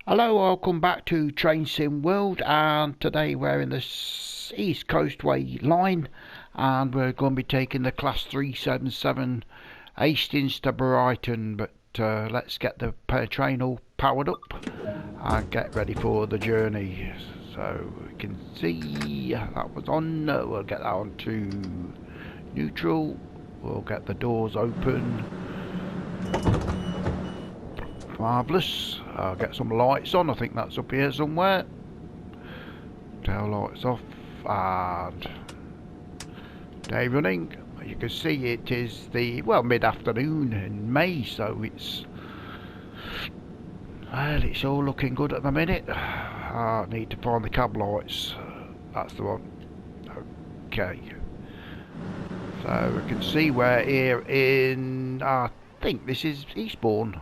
Hello, welcome back to Train Sim World, and today we're in the East Coastway line and we're going to be taking the Class 377 Hastings to Brighton, but let's get the train all powered up and get ready for the journey. So we can see that was on, we'll get that on to neutral, we'll get the doors open. Marvellous. I'll get some lights on. I think that's up here somewhere. Tail lights off and day running. You can see it is the mid-afternoon in May, so it's all looking good at the minute. I need to find the cab lights. That's the one. Okay. So we can see we're here in, I think this is Eastbourne.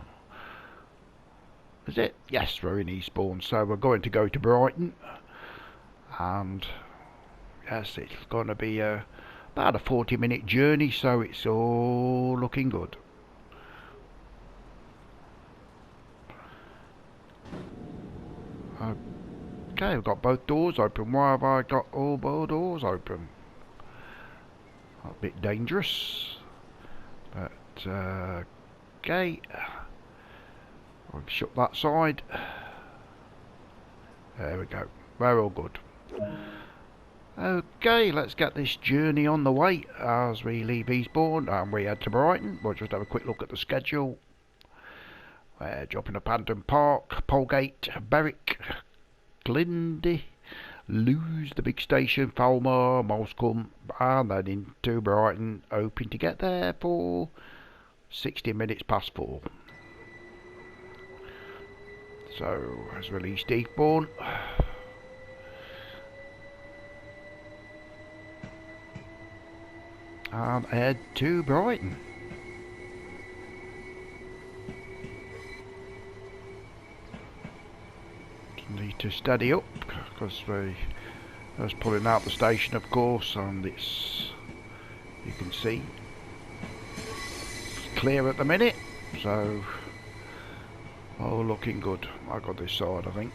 Is it? Yes, we're in Eastbourne, so we're going to go to Brighton, and yes, it's going to be about a 40-minute journey, so it's all looking good. Okay, we've got both doors open. Why have I got all both doors open? A bit dangerous, but okay. I'll shut that side. There we go. We're all good. Okay, let's get this journey on the way as we leave Eastbourne and we head to Brighton. We'll just have a quick look at the schedule. We're dropping at Panton Park, Polegate, Berwick, Glindy, Lewes, the big station, Falmer, Moulsecoombe, and then into Brighton, hoping to get there for 60 minutes past 4. So, has released Eastbourne. And head to Brighton. Need to steady up because we're just pulling out the station, of course, and it's, you can see, it's clear at the minute, so all looking good. I got this side, I think.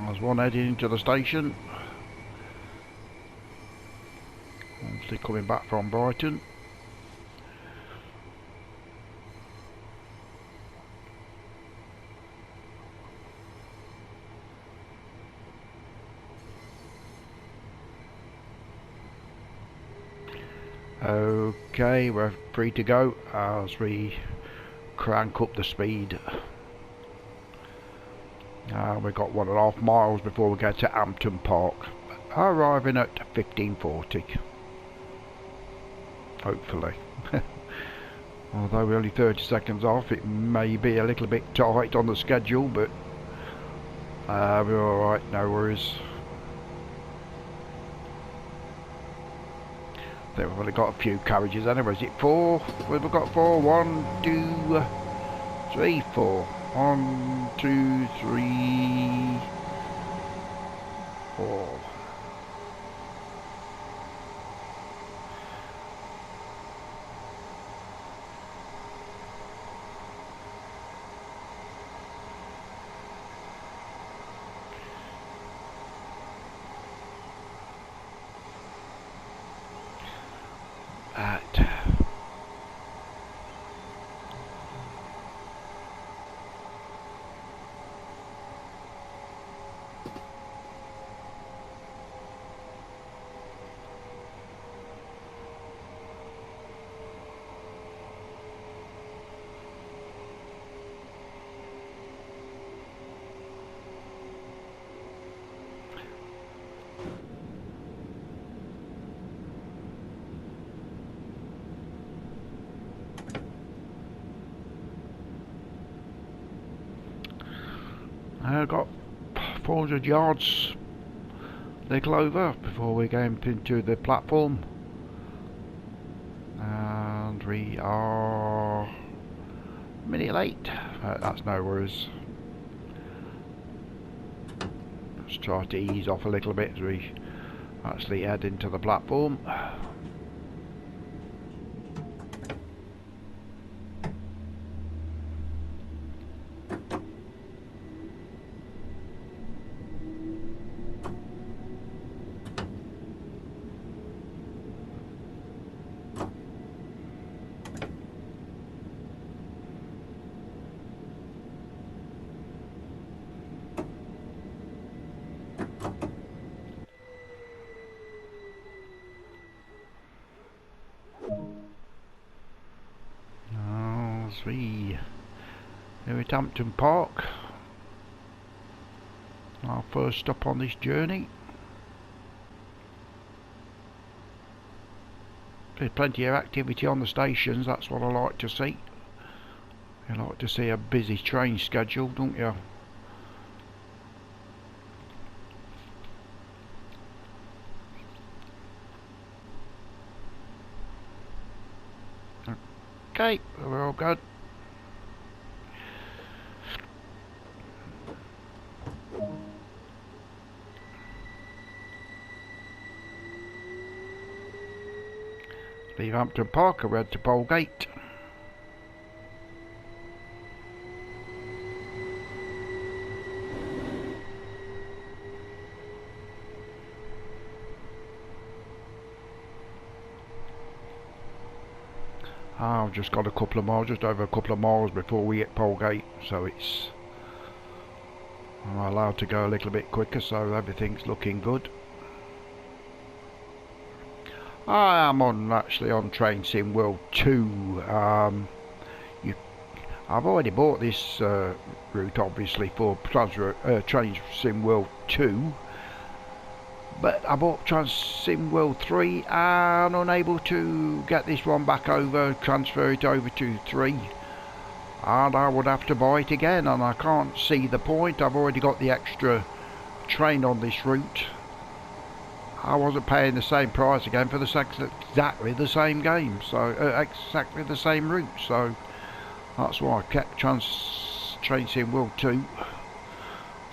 There's one heading into the station. Obviously coming back from Brighton. Okay, we're free to go as we crank up the speed. We've got 1.5 miles before we get to Hampton Park, arriving at 15:40. Hopefully. Although we're only 30 seconds off, it may be a little bit tight on the schedule, but we're alright, no worries. I think we've only got a few carriages anyway. Is it 4? We've got 4. 1, 2, 3, 4. 1, 2, 3, 4. I've got 400 yards little over before we go into the platform. And we are a minute late. That's no worries. Let's try to ease off a little bit as we actually head into the platform. Here at Hampton Park, our first stop on this journey. There's plenty of activity on the stations, that's what I like to see. You like to see a busy train schedule, don't you? Okay, we're all good. Leave Hampton Park and head to Polegate. I've just got a couple of miles, just over a couple of miles before we hit Polegate, so I'm allowed to go a little bit quicker, so everything's looking good. I am actually on Train Sim World 2. I've already bought this route obviously for Train Sim World 2, but I bought Train Sim World 3 and unable to get this one back over, transfer it over to 3, and I would have to buy it again, and I can't see the point. I've already got the extra train on this route. I wasn't paying the same price again for exactly the same game, so exactly the same route, so that's why I kept Train Sim World 2,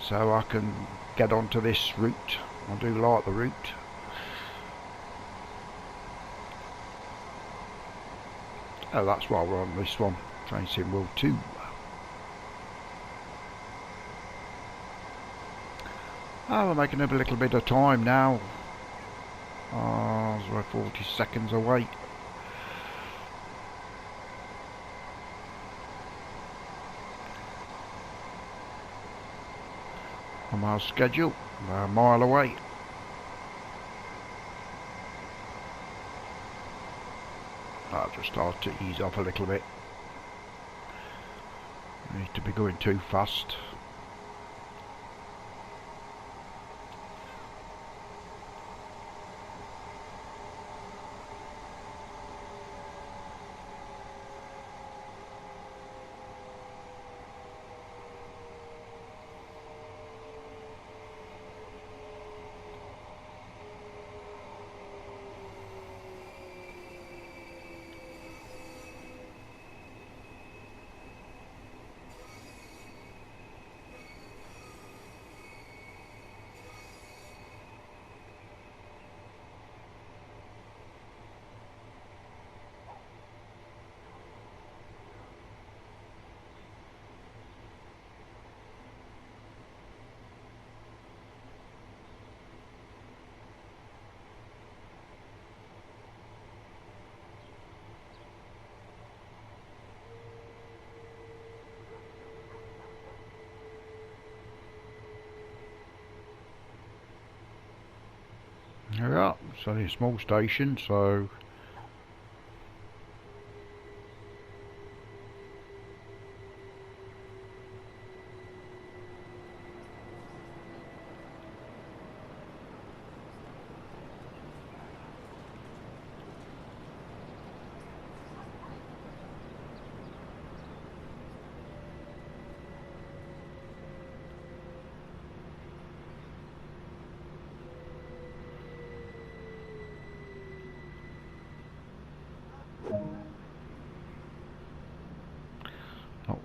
so I can get onto this route. I do like the route. Oh, that's why we're on this one, Train Sim World 2. Oh, we're making up a little bit of time now. Oh, so we're 40 seconds away. On our schedule, we're a mile away. I'll just start to ease off a little bit. Need to be going too fast. Yeah, it's only a small station, so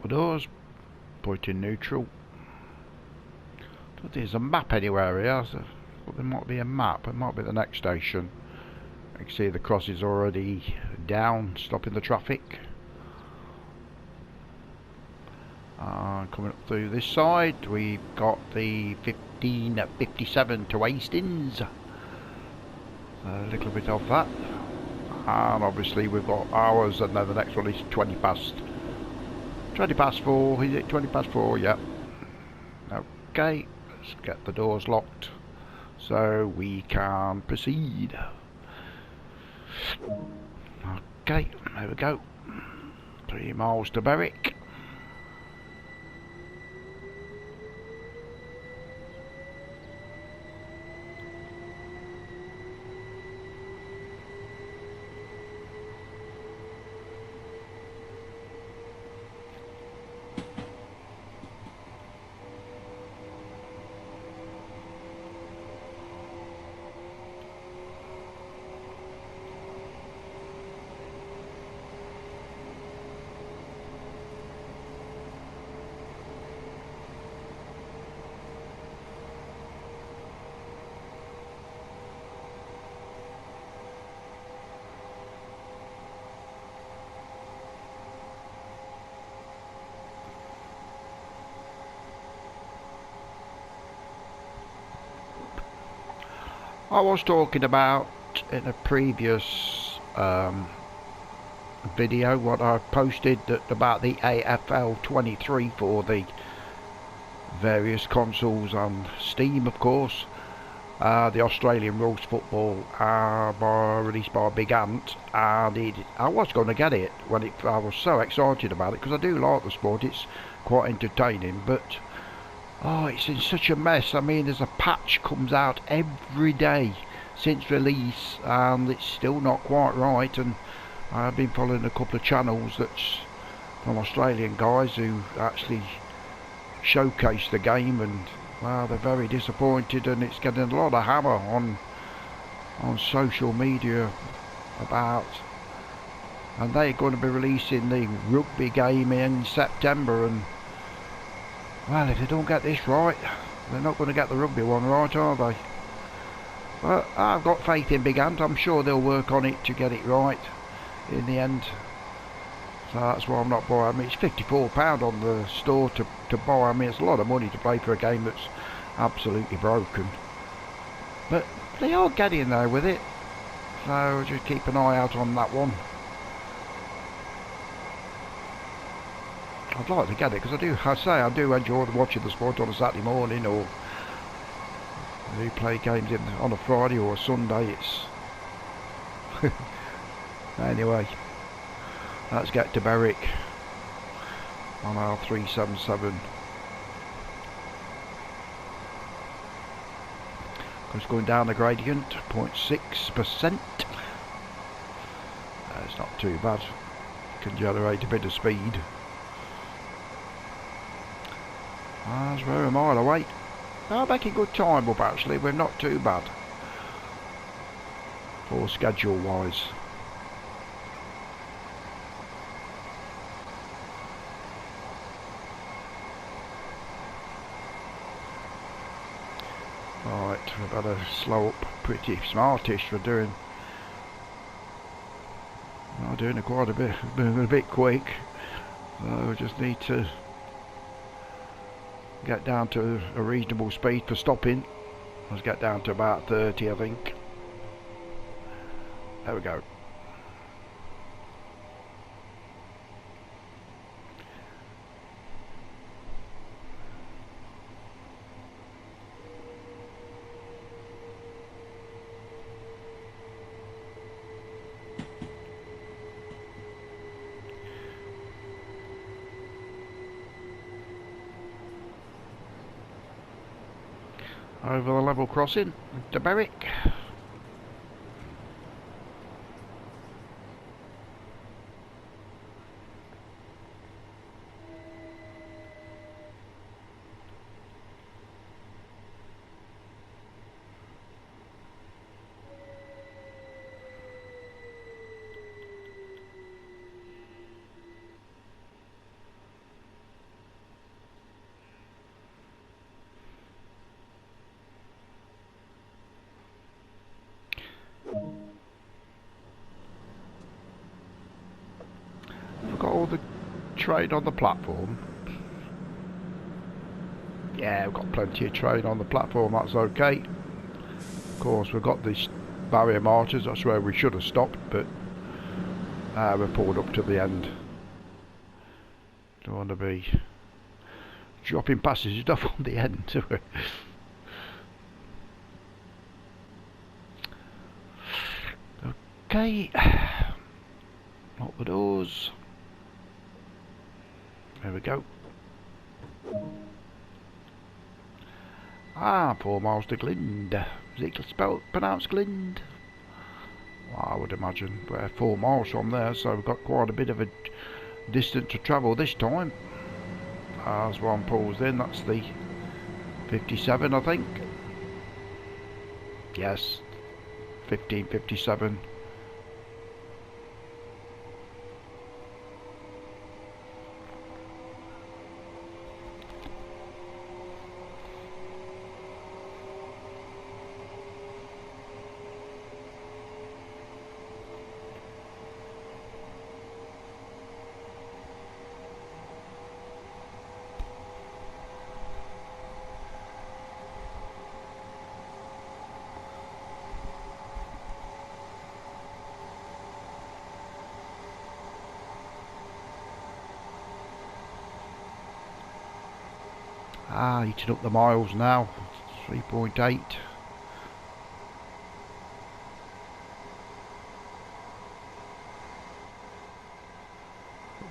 the doors, point in neutral. I don't think there's a map anywhere here, so there might be a map. It might be the next station. You can see the cross is already down, stopping the traffic. Coming up through this side, we've got the 1557 to Hastings. A little bit of that. And obviously we've got ours, and then the next one is 20 past 4. Is it 20 past 4? Yep. Okay, let's get the doors locked so we can proceed. Okay, there we go. 3 miles to Berwick. I was talking about in a previous video what I posted about the AFL 23 for the various consoles on Steam, of course. The Australian rules football released by Big Ant, and I was going to get it when I was so excited about it because I do like the sport. It's quite entertaining, but oh, it's in such a mess. I mean, there's a patch comes out every day since release, and it's still not quite right. And I've been following a couple of channels that's from Australian guys who actually showcase the game, and well, they're very disappointed, and it's getting a lot of hammer on social media about. And they're going to be releasing the rugby game in September, and well, if they don't get this right, they're not going to get the rugby one right, are they? But I've got faith in Big Ant. I'm sure they'll work on it to get it right in the end. So that's why I'm not buying. I mean, it's £54 on the store to buy. I mean, it's a lot of money to pay for a game that's absolutely broken. But they are getting there with it. So just keep an eye out on that one. I'd like to get it because I do enjoy watching the sport on a Saturday morning, or they play games on a Friday or a Sunday. It's anyway. Let's get to Berwick on our 377. It's going down the gradient, 0.6%. It's not too bad. Can generate a bit of speed. That's we're a mile away. I'm making good time up actually, we're not too bad for schedule wise. Right, we better slow up pretty smartish for doing. I'm doing it quite a bit, moving a bit quick. So we just need to get down to a reasonable speed for stopping. Let's get down to about 30, I think. There we go. Over the level crossing to Berwick. train on the platform? Yeah, we've got plenty of train on the platform, that's okay. Of course, we've got these barrier markers, that's where we should have stopped, but we're pulled up to the end. Don't want to be dropping passengers off on the end, do we? Okay, lock the doors. There we go. 4 miles to Glynde. Is it pronounced Glynde? Well, I would imagine we're 4 miles from there, so we've got quite a bit of a distance to travel this time. As one pulls in, that's the 57, I think. Yes, 1557. Eating up the miles now, 3.8.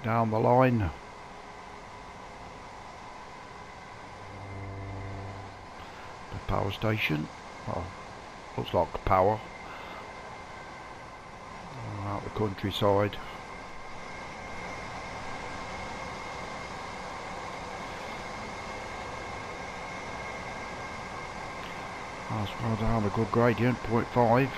Down the line. The power station. Well, looks like power. Out the countryside. That's well down a good gradient, 0.5.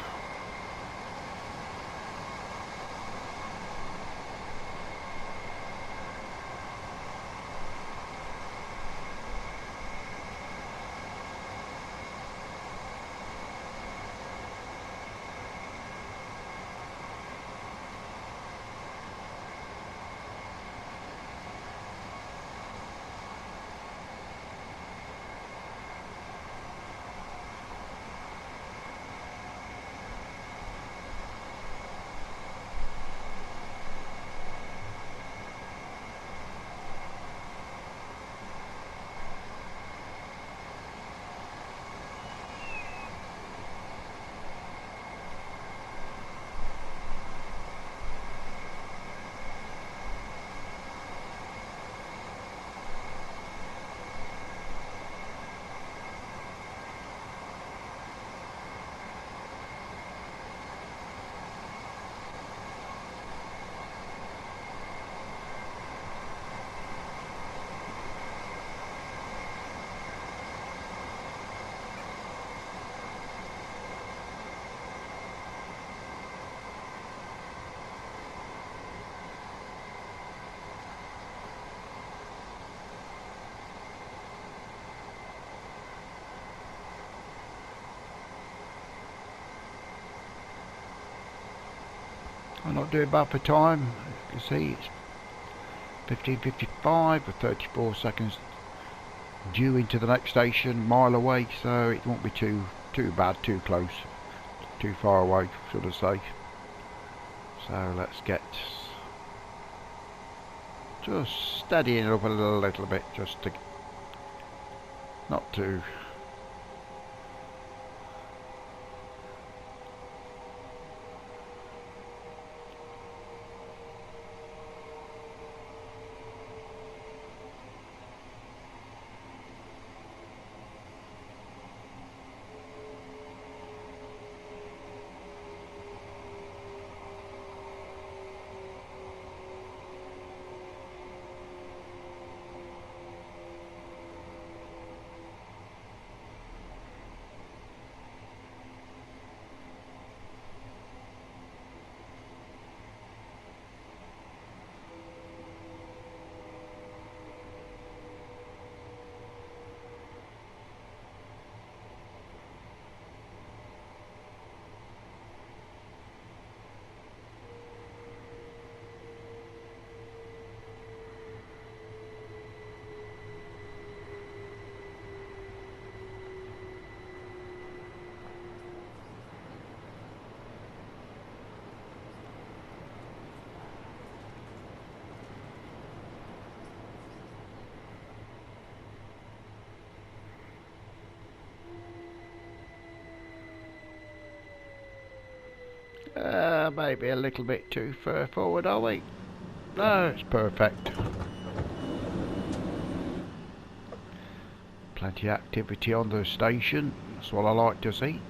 I'm not doing bad for time. You can see it's 15:55 with 34 seconds due into the next station, mile away, so it won't be too bad, too close, too far away, should I say. So let's get just steadying it up a little bit, just to not too. maybe a little bit too far forward, are we? No, it's perfect. Plenty of activity on the station. That's what I like to see.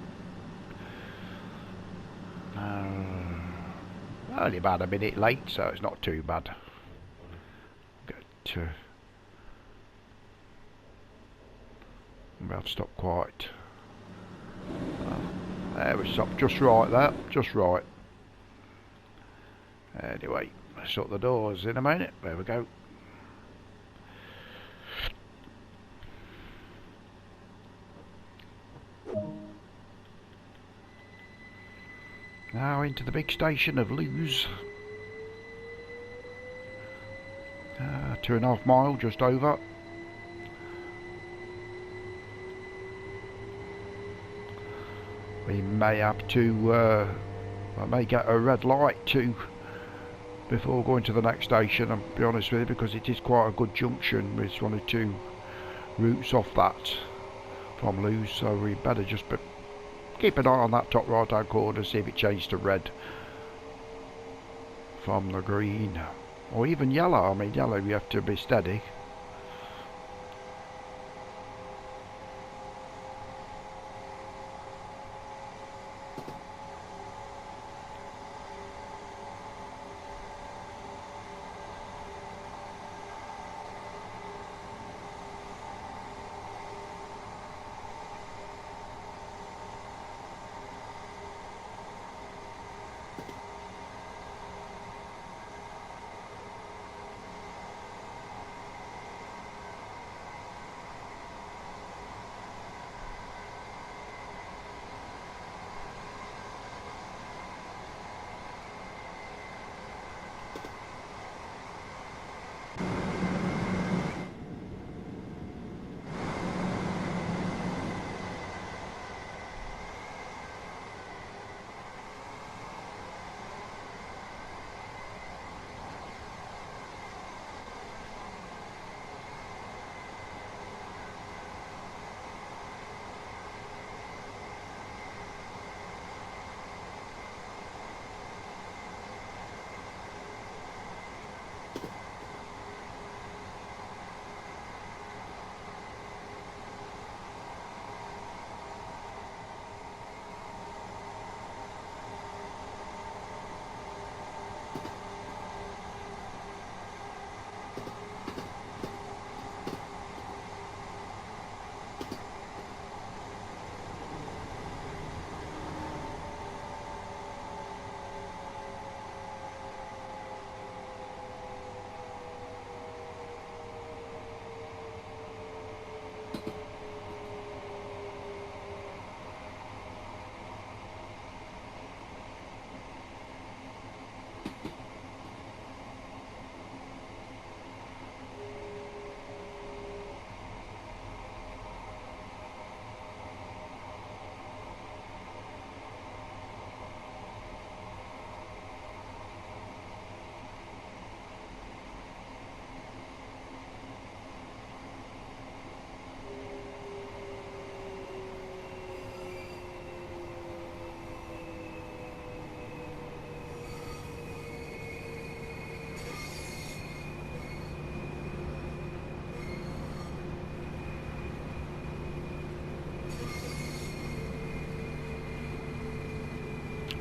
Only about a minute late, so it's not too bad. I've stopped quite. There we stopped just right there, just right. Anyway, let's shut the doors in a minute. There we go. Now into the big station of Lewes. 2.5 miles, just over. We may have to, I may get a red light too before going to the next station, I'll be honest with you, because it is quite a good junction. It's one or two routes off that from Lewes, so we better just keep an eye on that top right hand corner, see if it changed to red from the green, or even yellow. I mean, yellow you have to be steady.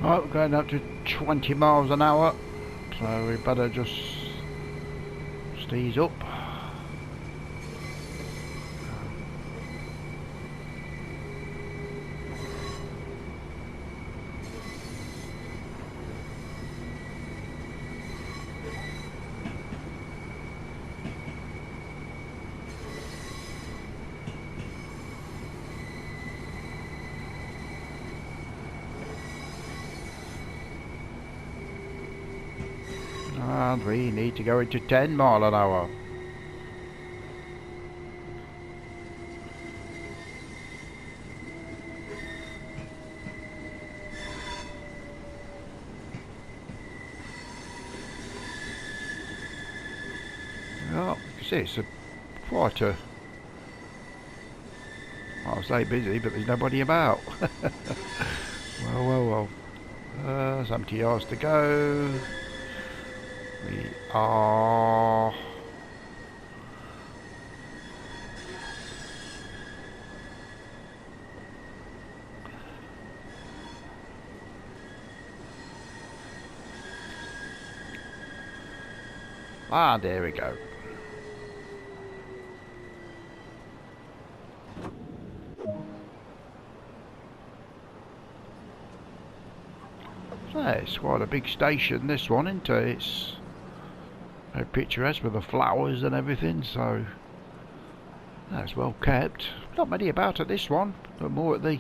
Right, we're going up to 20 miles an hour, so we better just ease up. And we need to go into 10 mile an hour. Well, you can see it's quite a, I'll say busy, but there's nobody about. Well. 70 yards to go. We are... Ah, there we go. So it's quite a big station, this one, isn't it? It's very picturesque with the flowers and everything, so that's well kept. Not many about at this one, but more at the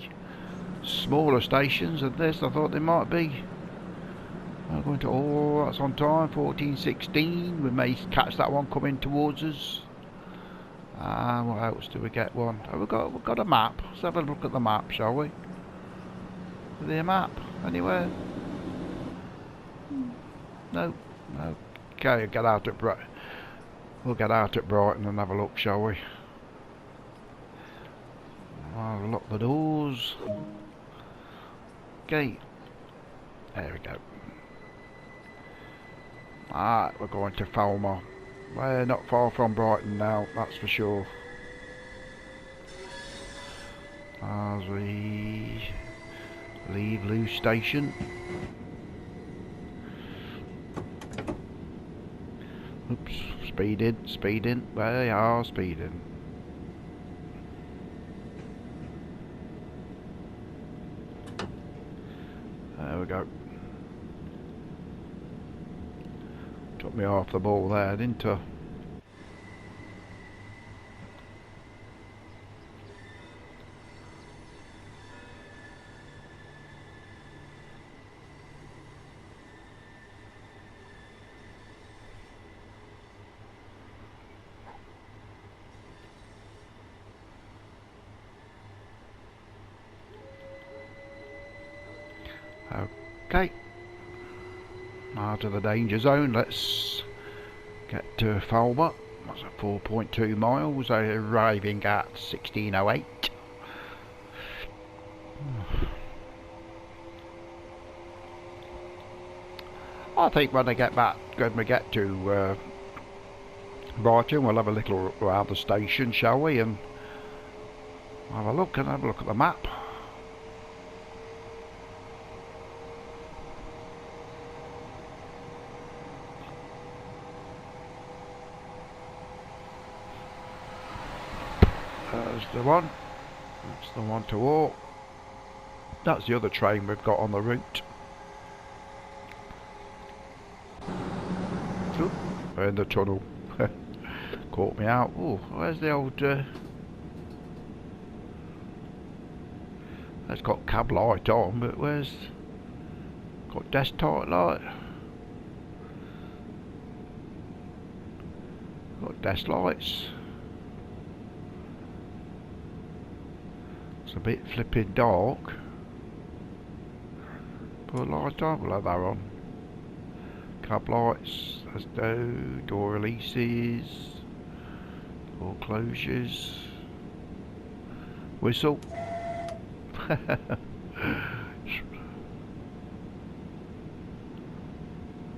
smaller stations. And this, I thought there might be. I'm going to, oh, that's on time, 14:16. We may catch that one coming towards us. What else do we get one? Oh, we've got a map. Let's have a look at the map, shall we? Is there a map anywhere? No. Okay, get out at we'll get out at Brighton and have a look, shall we? I'll lock the doors. Okay. There we go. Alright, we're going to Falmer. We're not far from Brighton now, that's for sure. As we leave Lewes Station. Oops, speeding. They are speeding. There we go. Took me off the ball there, didn't I? Okay, out of the danger zone. Let's get to Falmer. That's at 4.2 miles, arriving at 16:08. I think when we get to Brighton, we'll have a little around the station, shall we, and have a look at the map. That's the one. That's the one to walk. That's the other train we've got on the route. Oop, we're in the tunnel. Caught me out. Oh, where's the old... It's got cab light on, but where's... Got desktop light. Got desk lights. A bit flipping dark. Put light on, we'll have that on. Cab lights, there's no door releases, door closures, whistle.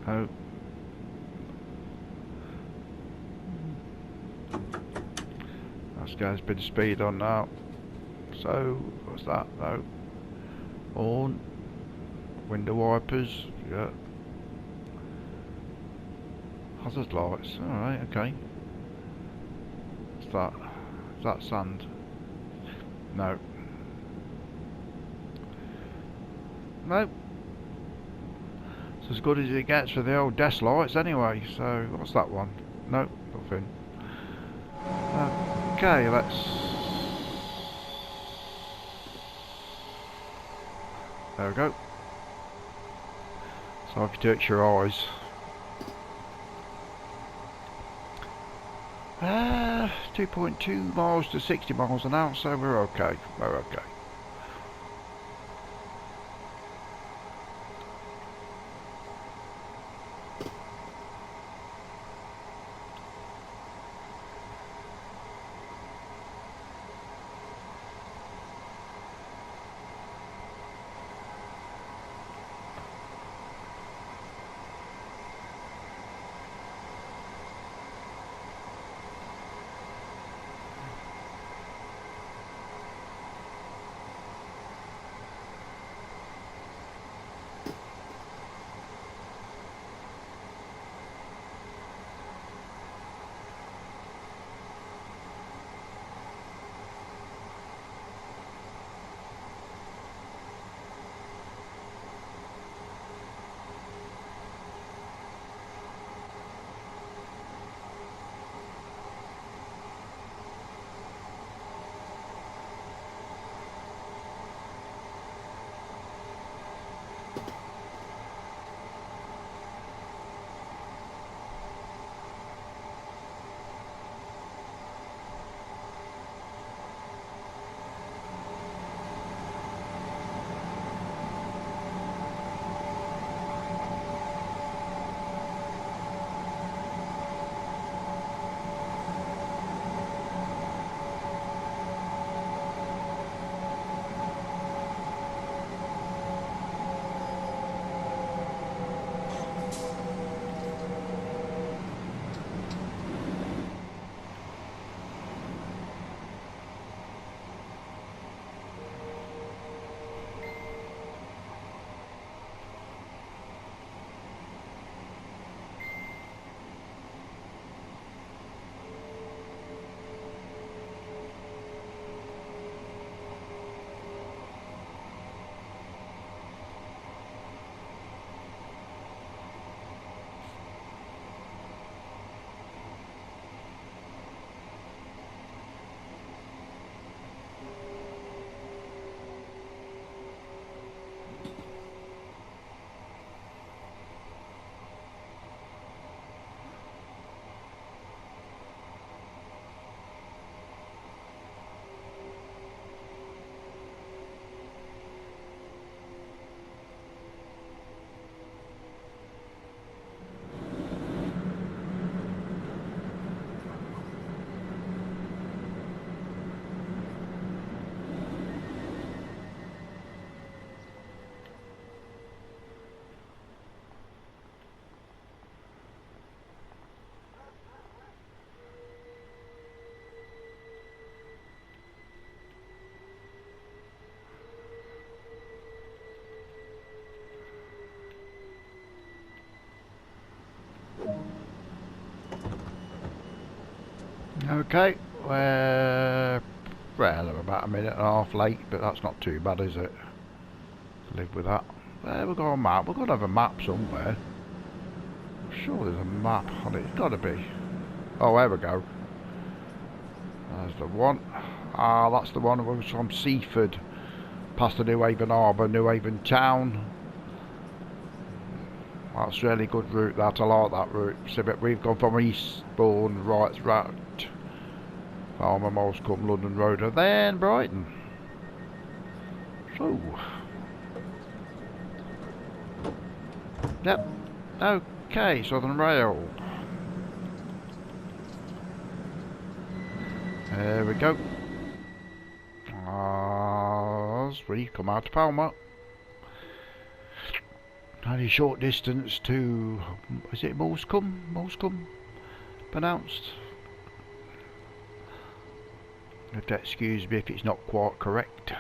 Oh. That's going to be the speed on now. So, what's that? No. On. Window wipers. Yeah. Hazard lights. Alright, okay. What's that? Is that sand? No. Nope. It's as good as it gets for the old desk lights anyway. So, what's that one? Nope, nothing. Okay, let's... There we go. So if you touch your eyes. 2.2 miles to 60 miles an hour, so we're okay. We're okay. Okay, well, I'm about a minute and a half late, but that's not too bad, is it? Live with that. We've got a map. We've got to have a map somewhere. I'm sure there's a map on it. It's got to be. Oh, there we go. There's the one. Ah, that's the one that was from Seaford, past the New Haven Harbour, New Haven Town. That's a really good route, that. I like that route. So, but we've gone from Eastbourne, right, Farmer Moulscombe, London Road, and then Brighton. So, yep. Okay, Southern Rail. There we go. As we come out to Palmer. Only short distance to, is it Moulscombe? Moulscombe pronounced? You have to excuse me if it's not quite correct.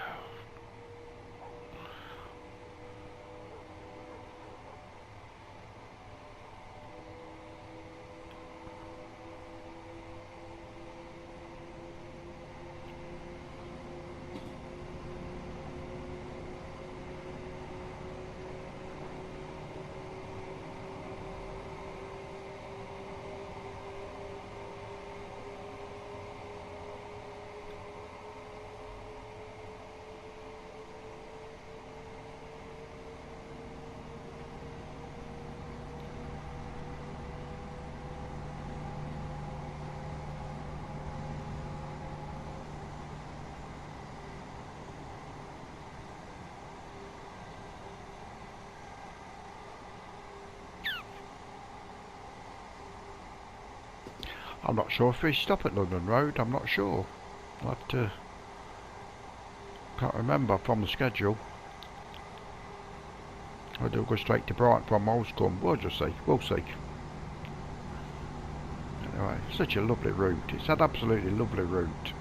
I'm not sure if we stop at London Road, I'm not sure. I'll have to, can't remember from the schedule. I do go straight to Brighton from Moulscombe, we'll just see, we'll see. Anyway, such a lovely route, it's an absolutely lovely route.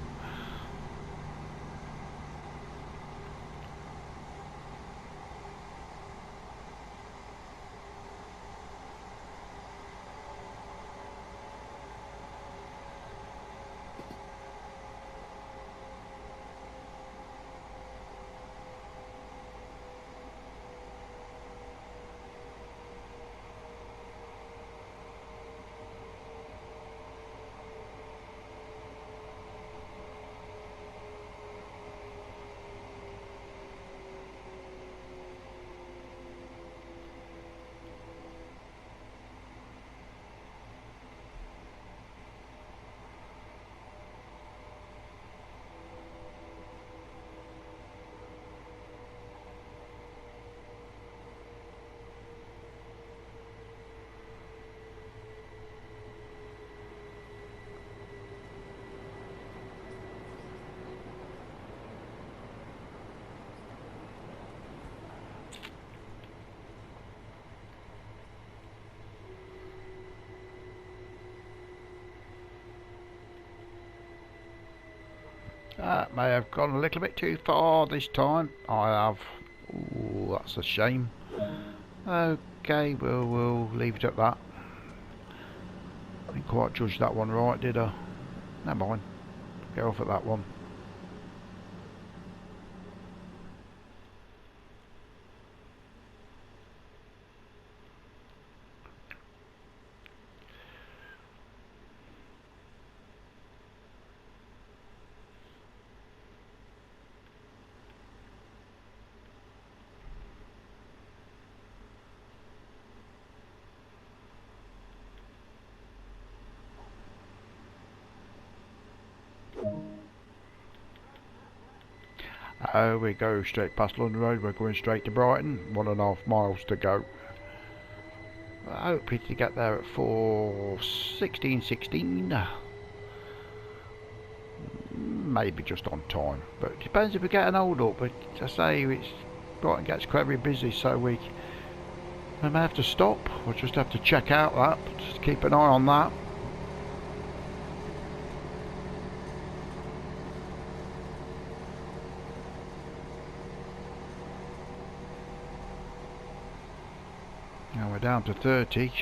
That may have gone a little bit too far this time. I have. Ooh, that's a shame. Okay, we'll leave it at that. I didn't quite judge that one right, did I? Never mind. Get off at that one. We go straight past London Road, we're going straight to Brighton, 1.5 miles to go. Hopefully to get there at 4:16:16. Maybe just on time, but it depends if we get an hold up. But I say it's Brighton gets very busy, so we may have to stop. We'll just have to check out that, just keep an eye on that. Now we're down to 30.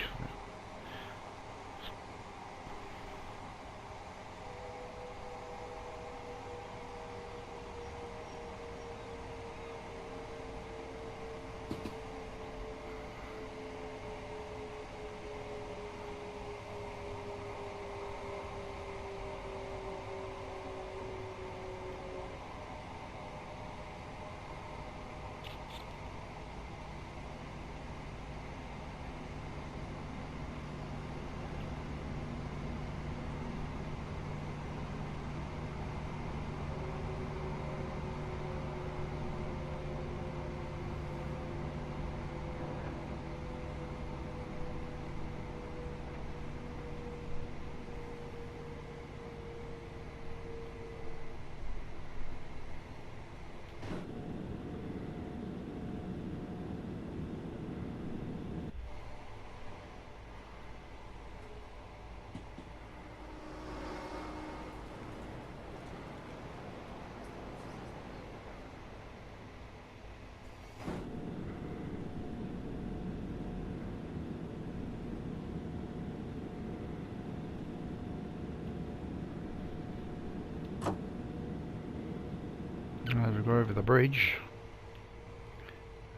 As we go over the bridge,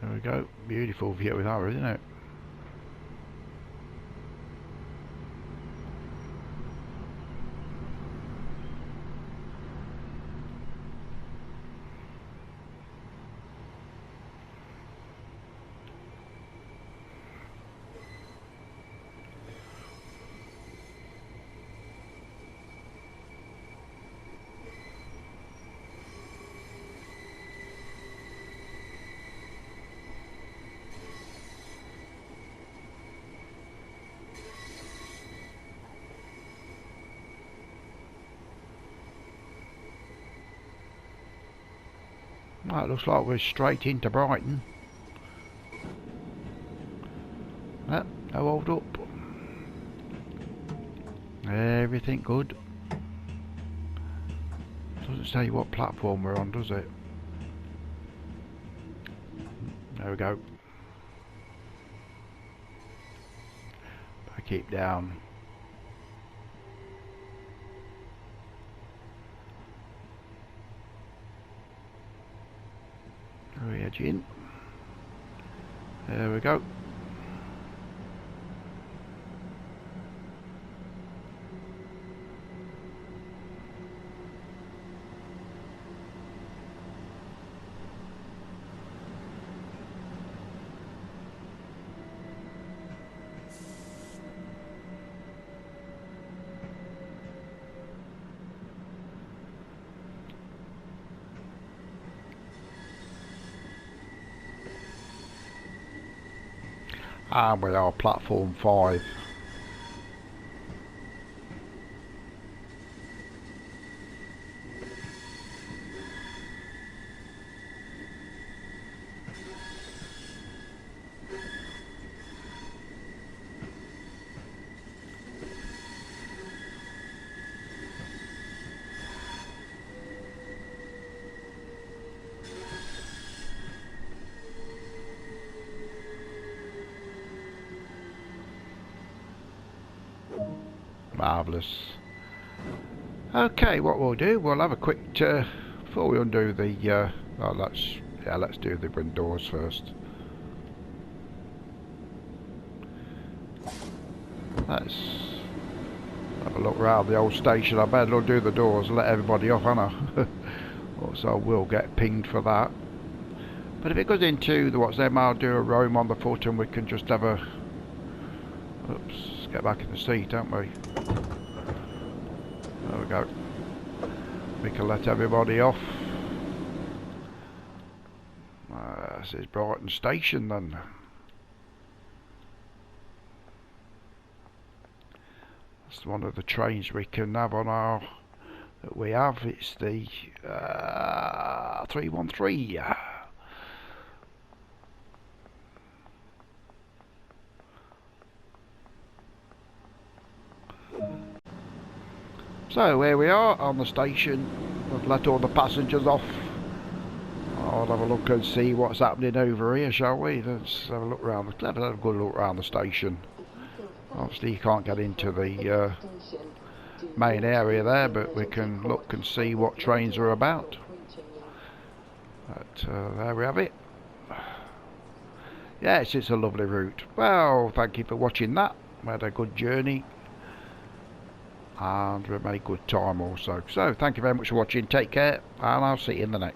there we go, beautiful view with that, isn't it? Well, it looks like we're straight into Brighton. Yep, no hold up. Everything good. Doesn't say what platform we're on, does it? There we go. I keep down. Edge in. There we go. And we are platform 5. Marvellous. Okay, what we'll do, we'll have a quick before we undo the oh, let's do the wind doors first. Let's have a look around the old station. I better undo the doors and let everybody off, haven't I? So we'll get pinged for that. But if it goes into the what's them, I'll do a roam on the foot and we can just have a oops, get back in the seat, don't we? There we go. We can let everybody off. This is Brighton Station then. That's one of the trains we can have on our that we have. It's the 313. So here we are on the station. We've let all the passengers off. I'll have a look and see what's happening over here, shall we? Let's have a look around. Let's have a good look around the station. Obviously you can't get into the main area there, but we can look and see what trains are about. But there we have it. Yes, it's a lovely route. Well, thank you for watching that. We had a good journey and we made good time also. So thank you very much for watching. Take care and I'll see you in the next.